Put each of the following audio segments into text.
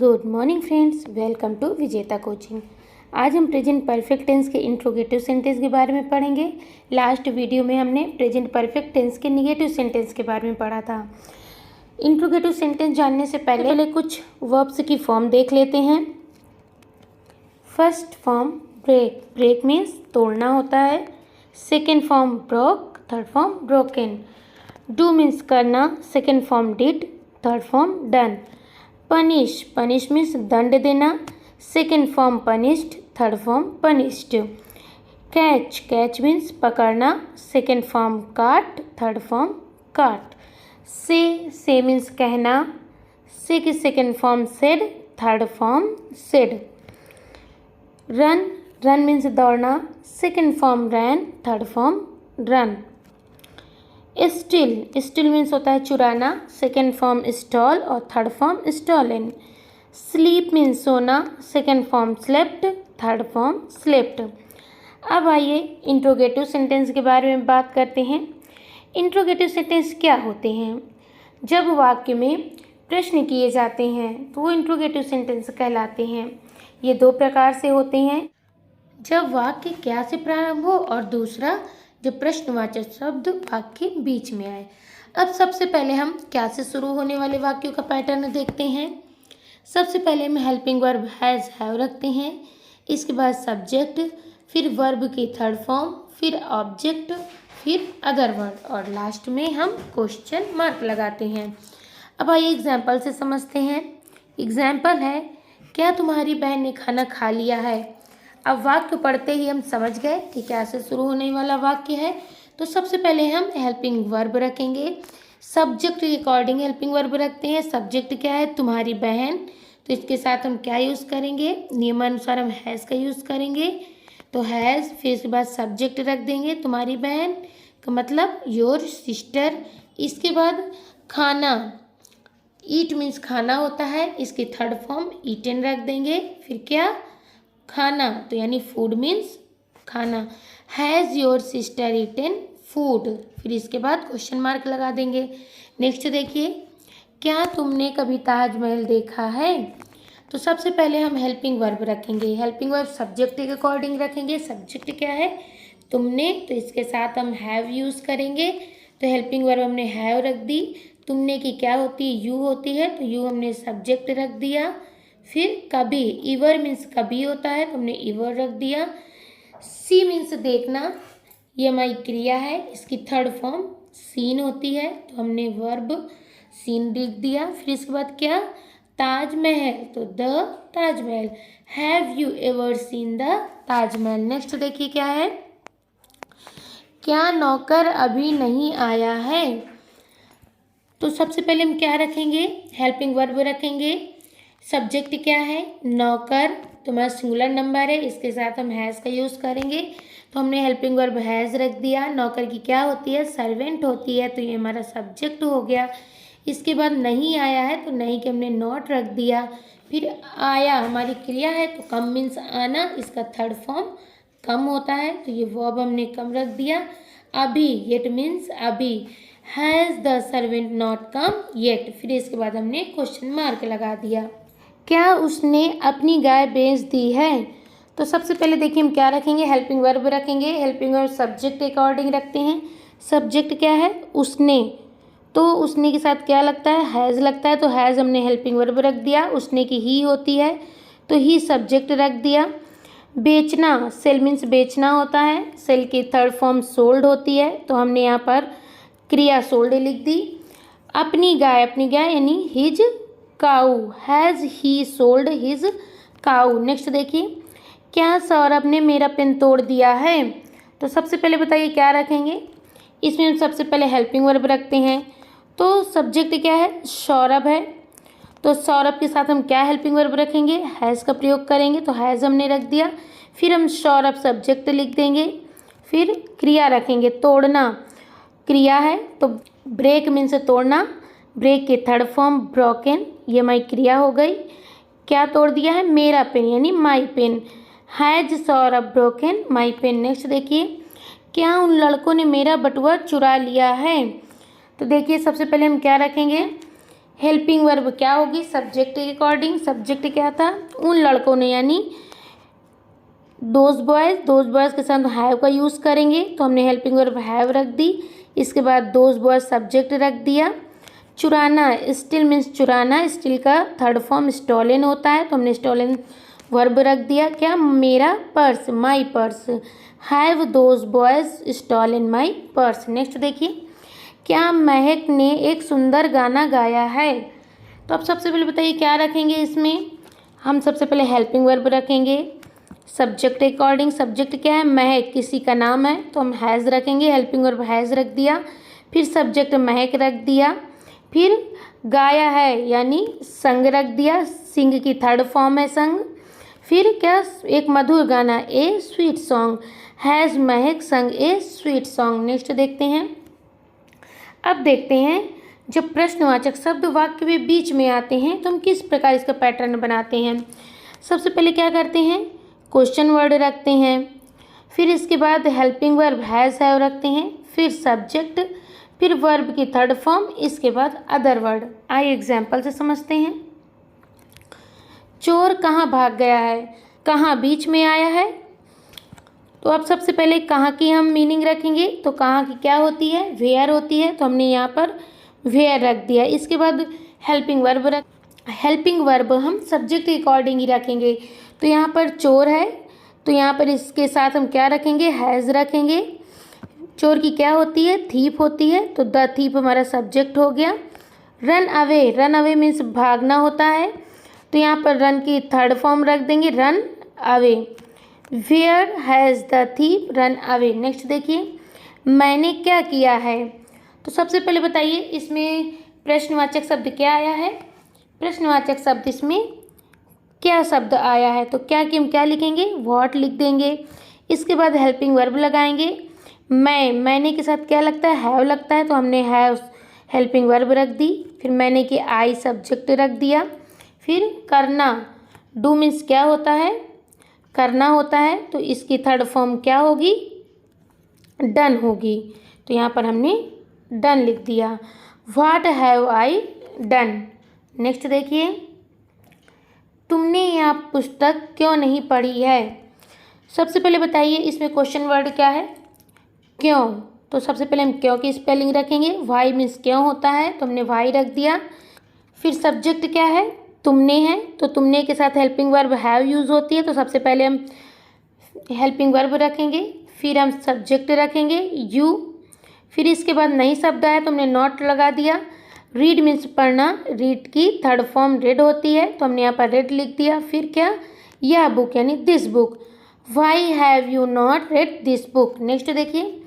Good morning friends, welcome to Vijeta coaching. आज हम present perfect tense के इंट्रोगेटिव सेंटेंस के बारे में पढ़ेंगे। लास्ट वीडियो में हमने प्रेजेंट परफेक्ट टेंस के निगेटिव सेंटेंस के बारे में पढ़ा था। इंट्रोगेटिव सेंटेंस जानने से पहले कुछ वर्ब्स की फॉर्म देख लेते हैं। First form break, break means तोड़ना होता है। Second form broke, third form broken. Do means करना, second form did, third form done. Punish, punish means दंड देना, second form punished, third form punished. Catch, catch means पकड़ना, second form caught, third form caught. Say means कहना, say की second form said, third form said. Run, run means दौड़ना, second form ran, third form run. Still, still means होता है चुराना, second form stole और third form stolen. Sleep means सोना, second form slept, third form slept. अब आइए interrogative sentence के बारे में बात करते हैं। इंट्रोगेटिव सेंटेंस क्या होते हैं? जब वाक्य में प्रश्न किए जाते हैं तो वो इंट्रोगेटिव सेंटेंस कहलाते हैं। ये दो प्रकार से होते हैं, जब वाक्य क्या से प्रारंभ हो और दूसरा जब प्रश्नवाचक शब्द वाक्य बीच में आए। अब सबसे पहले हम क्या से शुरू होने वाले वाक्यों का पैटर्न देखते हैं। सबसे पहले हम हेल्पिंग वर्ब हैज़ हैव रखते हैं, इसके बाद सब्जेक्ट, फिर वर्ब की थर्ड फॉर्म, फिर ऑब्जेक्ट, फिर अदर वर्ड और लास्ट में हम क्वेश्चन मार्क लगाते हैं। अब आइए एग्जाम्पल से समझते हैं। एग्जाम्पल है, क्या तुम्हारी बहन ने खाना खा लिया है? अब वाक्य पढ़ते ही हम समझ गए कि क्या से शुरू होने वाला वाक्य है। तो सबसे पहले हम हेल्पिंग वर्ब रखेंगे, सब्जेक्ट के अकॉर्डिंग हेल्पिंग वर्ब रखते हैं। सब्जेक्ट क्या है? तुम्हारी बहन, तो इसके साथ हम क्या यूज़ करेंगे? नियमानुसार हम हैज़ का यूज़ करेंगे, तो हैज़, फिर इसके बाद सब्जेक्ट रख देंगे तुम्हारी बहन का मतलब योर सिस्टर। इसके बाद खाना, ईट मीन्स खाना होता है, इसकी थर्ड फॉर्म ईटन रख देंगे। फिर क्या? खाना, तो यानी फूड मीन्स खाना। Has your sister eaten food, फिर इसके बाद क्वेश्चन मार्क लगा देंगे। नेक्स्ट देखिए, क्या तुमने कभी ताजमहल देखा है? तो सबसे पहले हम हेल्पिंग वर्ब रखेंगे। हेल्पिंग वर्ब सब्जेक्ट के अकॉर्डिंग रखेंगे। सब्जेक्ट क्या है? तुमने, तो इसके साथ हम हैव यूज़ करेंगे, तो हेल्पिंग वर्ब हमने हैव रख दी। तुमने की क्या होती है? यू होती है, तो यू हमने सब्जेक्ट रख दिया। फिर कभी, इवर मीन्स कभी होता है, तो हमने इवर रख दिया। सी मीन्स देखना, ये हमारी क्रिया है, इसकी थर्ड फॉर्म सीन होती है, तो हमने वर्ब सीन लिख दिया। फिर इसके बाद क्या? ताजमहल, तो the Taj Mahal. Have you ever seen the Taj Mahal? Next देखिए क्या है, क्या नौकर अभी नहीं आया है? तो सबसे पहले हम क्या रखेंगे? हेल्पिंग वर्ब रखेंगे। सब्जेक्ट क्या है? नौकर, तो हमारा सिंगुलर नंबर है, इसके साथ हम हैज़ का यूज़ करेंगे, तो हमने हेल्पिंग वर्ब हैज़ रख दिया। नौकर की क्या होती है? सर्वेंट होती है, तो ये हमारा सब्जेक्ट हो गया। इसके बाद नहीं आया है, तो नहीं के हमने नॉट रख दिया। फिर आया हमारी क्रिया है, तो कम मीन्स आना, इसका थर्ड फॉर्म कम होता है, तो ये वर्ब हमने कम रख दिया। अभी, येट मीन्स अभी। Has the servant not come yet, फिर इसके बाद हमने क्वेश्चन मार्क लगा दिया। क्या उसने अपनी गाय बेच दी है? तो सबसे पहले देखिए हम क्या रखेंगे? हेल्पिंग वर्ब रखेंगे। हेल्पिंग वर्ब सब्जेक्ट के अकॉर्डिंग रखते हैं। सब्जेक्ट क्या है? उसने, तो उसने के साथ क्या लगता है? हैज़ लगता है, तो हैज़ हमने हेल्पिंग वर्ब रख दिया। उसने की ही होती है, तो ही सब्जेक्ट रख दिया। बेचना, सेल मीन्स बेचना होता है, सेल की थर्ड फॉर्म सोल्ड होती है, तो हमने यहाँ पर क्रिया सोल्ड लिख दी। अपनी गाय, अपनी गाय यानी his cow, has he sold his cow. Next देखिए, क्या सौरभ ने मेरा पेन तोड़ दिया है? तो सबसे पहले बताइए क्या रखेंगे? इसमें हम सबसे पहले हेल्पिंग वर्ब रखते हैं, तो सब्जेक्ट क्या है? सौरभ है, तो सौरभ के साथ हम क्या हेल्पिंग वर्ब रखेंगे? हैज़ का प्रयोग करेंगे, तो हैज़ हमने रख दिया। फिर हम सौरभ सब्जेक्ट लिख देंगे, फिर क्रिया रखेंगे, तोड़ना क्रिया है, तो ब्रेक मीन्स तोड़ना, ब्रेक की थर्ड फॉर्म ब्रोकन, ये हमारी क्रिया हो गई। क्या तोड़ दिया है? मेरा पेन यानी my pen. Has Saurabh broken my pen. Next देखिए, क्या उन लड़कों ने मेरा बटुआ चुरा लिया है? तो देखिए सबसे पहले हम क्या रखेंगे? हेल्पिंग वर्ब क्या होगी, सब्जेक्ट के अकॉर्डिंग। सब्जेक्ट क्या था, उन लड़कों ने, यानी दोज बॉयज़ के साथ हैव का यूज़ करेंगे, तो हमने हेल्पिंग वर्ब हैव रख दी। इसके बाद दोज बॉयज़ सब्जेक्ट रख दिया। चुराना, स्टील मीन्स चुराना, स्टील का थर्ड फॉर्म स्टोलन होता है, तो हमने स्टोलन वर्ब रख दिया। क्या, मेरा purse, my purse. Have those boys stolen my purse. Next देखिए, क्या महक ने एक सुंदर गाना गाया है। तो अब सबसे पहले बताइए क्या रखेंगे इसमें। हम सबसे पहले हेल्पिंग वर्ब रखेंगे सब्जेक्ट के अकॉर्डिंग। सब्जेक्ट क्या है, महक, किसी का नाम है, तो हम हैज़ रखेंगे, हेल्पिंग वर्ब हैज़ रख दिया। फिर सब्जेक्ट महक रख दिया। फिर गाया है यानी संग रख दिया, सिंग की थर्ड फॉर्म है संग। फिर क्या, एक मधुर गाना, ए स्वीट सॉन्ग। हैज़ महक संग ए स्वीट सॉन्ग। नेक्स्ट देखते हैं। अब देखते हैं जब प्रश्नवाचक शब्द वाक्य में बीच में आते हैं तो हम किस प्रकार इसका पैटर्न बनाते हैं। सबसे पहले क्या करते हैं, क्वेश्चन वर्ड रखते हैं, फिर इसके बाद हेल्पिंग वर्ब हैज़ हैव रखते हैं, फिर सब्जेक्ट, फिर वर्ब की थर्ड फॉर्म, इसके बाद अदर वर्ड। आइए एग्जाम्पल से समझते हैं। चोर कहाँ भाग गया है, कहाँ बीच में आया है। तो अब सबसे पहले कहाँ की हम मीनिंग रखेंगे, तो कहाँ की क्या होती है, वेयर होती है, तो हमने यहाँ पर वेयर रख दिया। इसके बाद हेल्पिंग वर्ब हम सब्जेक्ट के अकॉर्डिंग ही रखेंगे। तो यहाँ पर चोर है, तो यहाँ पर इसके साथ हम क्या रखेंगे, हैज़ रखेंगे। चोर की क्या होती है, थीप होती है, तो द थीप हमारा सब्जेक्ट हो गया। रन अवे मीन्स भागना होता है, तो यहाँ पर रन की थर्ड फॉर्म रख देंगे, run away. Where has the thief run away. Next देखिए, मैंने क्या किया है। तो सबसे पहले बताइए इसमें प्रश्नवाचक शब्द क्या आया है। प्रश्नवाचक शब्द इसमें क्या शब्द आया है, तो क्या की हम क्या लिखेंगे, व्हाट लिख देंगे। इसके बाद हेल्पिंग वर्ब लगाएंगे। मैंने के साथ क्या लगता है, हैव लगता है, तो हमने हैव हेल्पिंग वर्ब रख दी। फिर मैंने की आई सब्जेक्ट रख दिया। फिर करना, डू मीन्स क्या होता है, करना होता है, तो इसकी थर्ड फॉर्म क्या होगी, डन होगी, तो यहाँ पर हमने डन लिख दिया। What have I done. Next देखिए, तुमने यह पुस्तक क्यों नहीं पढ़ी है। सबसे पहले बताइए इसमें क्वेश्चन वर्ड क्या है, क्यों। तो सबसे पहले हम क्यों की स्पेलिंग रखेंगे। वाई मीन्स क्यों होता है, तो हमने वाई रख दिया। फिर सब्जेक्ट क्या है, तुमने है, तो तुमने के साथ हेल्पिंग वर्ब हैव यूज़ होती है, तो सबसे पहले हम हेल्पिंग वर्ब रखेंगे। फिर हम सब्जेक्ट रखेंगे यू। फिर इसके बाद नई शब्द आया तो हमने नॉट लगा दिया। रीड मीन्स पढ़ना, रीड की थर्ड फॉर्म रेड होती है, तो हमने यहाँ पर रेड लिख दिया। फिर क्या, यह बुक यानी this book. Why have you not read this book. Next देखिए,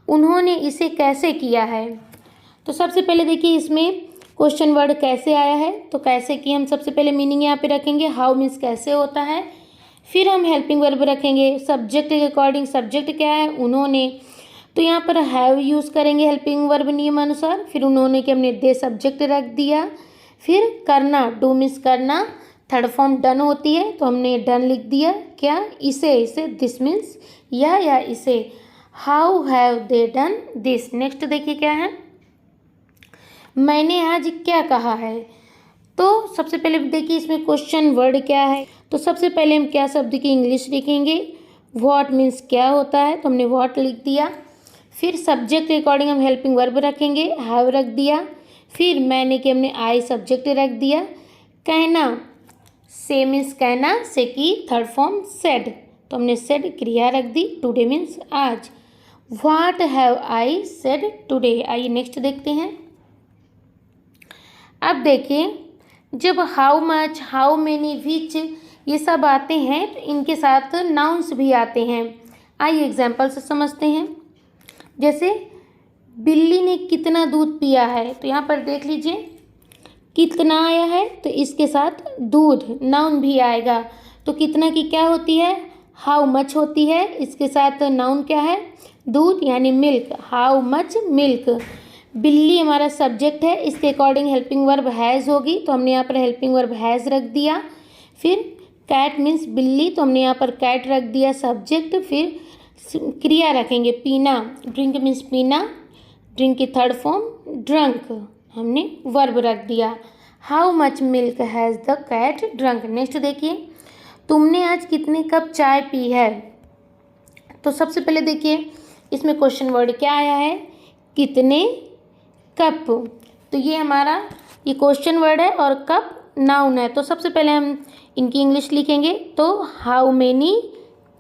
उन्होंने इसे कैसे किया है। तो सबसे पहले देखिए इसमें क्वेश्चन वर्ड कैसे आया है, तो कैसे की हम सबसे पहले मीनिंग यहाँ पे रखेंगे। हाउ मीन्स कैसे होता है। फिर हम हेल्पिंग वर्ब रखेंगे सब्जेक्ट के अकॉर्डिंग। सब्जेक्ट क्या है, उन्होंने, तो यहाँ पर हैव यूज़ करेंगे हेल्पिंग वर्ब नियम अनुसार। फिर उन्होंने के हमने दे सब्जेक्ट रख दिया। फिर करना, डू मीन्स करना, थर्ड फॉर्म डन होती है, तो हमने डन लिख दिया। क्या, इसे दिस मीन्स या इसे। How have they done this. Next देखिए क्या है, मैंने आज क्या कहा है। तो सबसे पहले देखिए इसमें क्वेश्चन वर्ड क्या है। तो सबसे पहले हम क्या शब्द की इंग्लिश लिखेंगे। व्हाट मीन्स क्या होता है, तो हमने व्हाट लिख दिया। फिर सब्जेक्ट के अकॉर्डिंग हम हेल्पिंग वर्ब रखेंगे, हैव रख दिया। फिर मैंने कि हमने आई सब्जेक्ट रख दिया। कहना, से मीन्स कहना, से की थर्ड फॉर्म सेड, तो हमने सेड क्रिया रख दी। टुडे मीन्स आज। What have I said today. आइए नेक्स्ट देखते हैं। अब देखिए, जब हाउ मच, हाउ मेनी, विच ये सब आते हैं तो इनके साथ नाउन्स भी आते हैं। आइए एग्जाम्पल से समझते हैं। जैसे बिल्ली ने कितना दूध पिया है, तो यहाँ पर देख लीजिए कितना आया है, तो इसके साथ दूध नाउन भी आएगा। तो कितना की क्या होती है, हाउ मच होती है, इसके साथ नाउन क्या है, दूध यानी मिल्क, हाउ मच मिल्क। बिल्ली हमारा सब्जेक्ट है, इसके अकॉर्डिंग हेल्पिंग वर्ब हैज़ होगी, तो हमने यहाँ पर हेल्पिंग वर्ब हैज़ रख दिया। फिर कैट मीन्स बिल्ली, तो हमने यहाँ पर कैट रख दिया सब्जेक्ट। फिर क्रिया रखेंगे पीना, ड्रिंक मीन्स पीना, ड्रिंक की थर्ड फॉर्म ड्रंक, हमने वर्ब रख दिया। How much milk has the cat drunk. Next देखिए, तुमने आज कितने कप चाय पी है। तो सबसे पहले देखिए इसमें क्वेश्चन वर्ड क्या आया है, कितने कप। तो ये हमारा ये क्वेश्चन वर्ड है और कप नाउन है। तो सबसे पहले हम इनकी इंग्लिश लिखेंगे। तो हाउ मेनी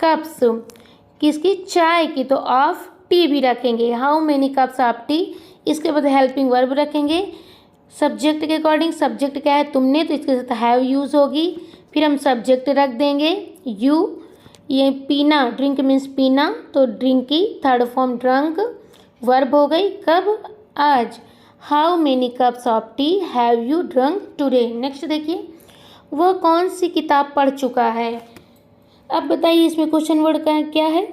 कप्स, किसकी, चाय की, तो ऑफ टी भी रखेंगे, how many cups of T. इसके बाद हेल्पिंग वर्ब रखेंगे सब्जेक्ट के अकॉर्डिंग। सब्जेक्ट क्या है, तुमने, तो इसके साथ हैव यूज़ होगी। फिर हम सब्जेक्ट रख देंगे यू। ये पीना, ड्रिंक मीन्स पीना, तो ड्रिंक की थर्ड फॉर्म ड्रंक। वर्ब हो गई कब, आज। How many cups of T have you drunk today. Next देखिए, वह कौन सी किताब पढ़ चुका है। अब बताइए इसमें क्वेश्चन वर्ड का क्या है,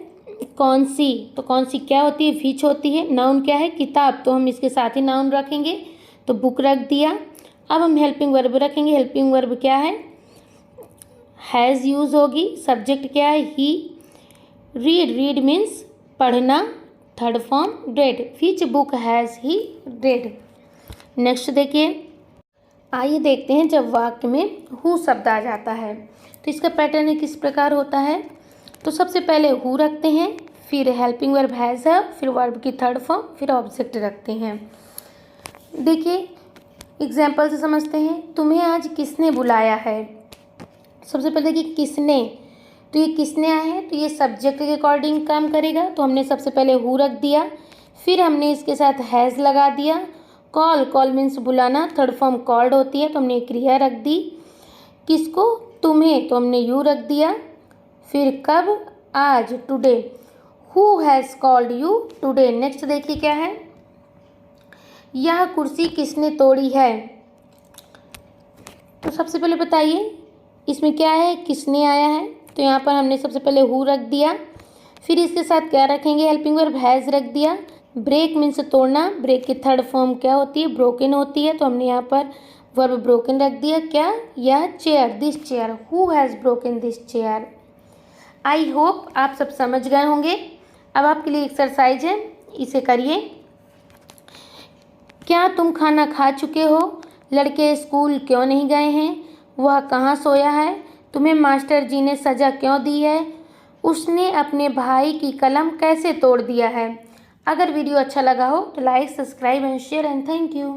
कौन सी। तो कौन सी क्या होती है, विच होती है। नाउन क्या है, किताब, तो हम इसके साथ ही नाउन रखेंगे, तो बुक रख दिया। अब हम हेल्पिंग वर्ब रखेंगे। हेल्पिंग वर्ब क्या है, हैज़ यूज़ होगी। सब्जेक्ट क्या है, ही। रीड, रीड मीन्स पढ़ना, third form red. Which book has he red. Next देखिए, आइए देखते हैं जब वाक्य में हु शब्द आ जाता है तो इसका पैटर्न किस प्रकार होता है। तो सबसे पहले हु रखते हैं, फिर हेल्पिंग वर्ब हैज़ है, फिर वर्ब की थर्ड फॉर्म, फिर ऑब्जेक्ट रखते हैं। देखिए एग्जाम्पल से समझते हैं। तुम्हें आज किसने बुलाया है। सबसे पहले देखिए किसने, तो ये किसने आया है, तो ये सब्जेक्ट के अकॉर्डिंग काम करेगा। तो हमने सबसे पहले हु रख दिया, फिर हमने इसके साथ हैज़ लगा दिया। कॉल, कॉल मीन्स बुलाना, थर्ड फॉर्म कॉल्ड होती है, तो हमने क्रिया रख दी। किसको, तुम्हें, तो हमने यू रख दिया। फिर कब, आज, today. Who has called you today. Next देखिए क्या है, यह कुर्सी किसने तोड़ी है। तो सबसे पहले बताइए इसमें क्या है, किसने आया है, तो यहाँ पर हमने सबसे पहले हु रख दिया। फिर इसके साथ क्या रखेंगे, हेल्पिंग वर्ब हैज़ रख दिया। ब्रेक मीन्स तोड़ना, ब्रेक की थर्ड फॉर्म क्या होती है, ब्रोकन होती है, तो हमने यहाँ पर वर्ब ब्रोकन रख दिया। क्या, यह chair, this chair. Who has broken this chair. I hope आप सब समझ गए होंगे। अब आपके लिए एक्सरसाइज है, इसे करिए। क्या तुम खाना खा चुके हो। लड़के स्कूल क्यों नहीं गए हैं। वह कहाँ सोया है। तुम्हें मास्टर जी ने सज़ा क्यों दी है। उसने अपने भाई की कलम कैसे तोड़ दिया है। अगर वीडियो अच्छा लगा हो तो like, subscribe and share and thank you.